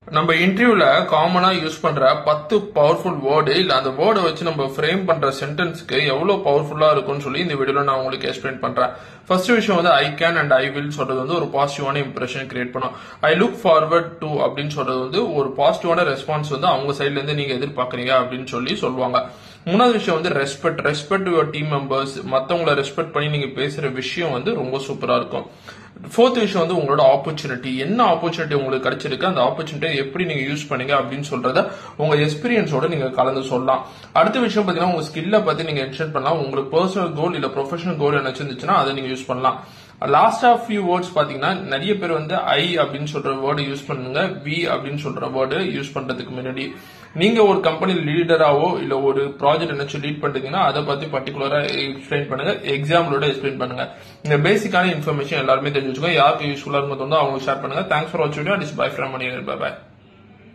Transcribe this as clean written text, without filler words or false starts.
நம்ம இன்டர்வியூல காமனா யூஸ் பண்ற 10 பவர்ஃபுல் வேர்டு இல்ல அந்த வேர்டை வச்சு நம்ம ஃப்ரேம் பண்ற சென்டென்ஸ்க்கு எவ்வளவு பவர்ஃபுல்லா இருக்கும்னு சொல்லி இந்த வீடியோல நான் உங்களுக்கு எக்ஸ்பிளைன் பண்றேன். ஃபர்ஸ்ட் விஷயம் வந்து I can and I will சொல்றது வந்து ஒரு பாசிட்டிவான இம்ப்ரெஷன் கிரியேட் பண்ணும். ஐ லுக் ஃபார்வர்ட் டு அப்படின்னு சொல்றது வந்து ஒரு பாசிட்டிவான ரெஸ்பான்ஸ் வந்து அவங்க சைட்ல இருந்து நீங்க எதிர்பார்க்கறீங்க அப்படின்னு சொல்லி சொல்லுவாங்க. மூணாவது விஷயம் வந்து ரெஸ்பெக்ட் யுவர் டீம் மெம்பர்ஸ், மத்தவங்களை ரெஸ்பெக்ட் பண்ணி நீங்க பேசுற விஷயம் வந்து ரொம்ப சூப்பரா இருக்கும். ஃபோர்த் விஷயம் வந்து உங்களோட ஆப்பர்ச்சுனிட்டி, என்ன ஆப்பர்ச்சுனிட்டி உங்களுக்கு கிடைச்சிருக்கு, அந்த ஆப்பர்ச்சுனிட்டியை எப்படி நீங்க யூஸ் பண்ணீங்க அப்படின்னு சொல்றத உங்க எக்ஸ்பீரியன்ஸோட நீங்க கலந்து சொல்லலாம். அடுத்த விஷயம் பாத்தீங்கன்னா உங்க ஸ்கில்ல பத்தி நீங்க என்ஷன் பண்ணலாம். உங்களுக்கு பர்சனல் கோல் இல்ல ப்ரொஃபஷனல் கோல் என்ன இருந்துச்சுன்னா அதை நீங்க யூஸ் பண்ணலாம். லாஸ்ட் ஆஃப் ஃபியூ வேர்ட்ஸ் பாத்தீங்கன்னா நிறைய பேர் வந்து ஐ அப்படின்னு சொல்ற வேர்டு யூஸ் பண்ணுங்க, வி அப்படின்னு சொல்ற வேர்டு யூஸ் பண்றதுக்கு முன்னாடி நீங்க ஒரு கம்பெனி லீடராவோ இல்ல ஒரு ப்ராஜெக்ட் என்ன லீட் பண்றீங்கன்னா அதை பத்தி பர்டிகுலரா எக்ஸ்பிளைன் பண்ணுங்க, எக்ஸாம்பிளோட எக்ஸ்பிளைன் பண்ணுங்க. இந்த பேசிக்கான இன்ஃபர்மேஷன் எல்லாருமே தெரிஞ்சு வச்சுக்கோங்க. யாருக்கு யூஸ்ஃபுல்லா இருக்கும் அவங்க ஷேர் பண்ணுங்க. தேங்க்ஸ் ஃபார் வாட்சிங் video. Bye from Mani. By.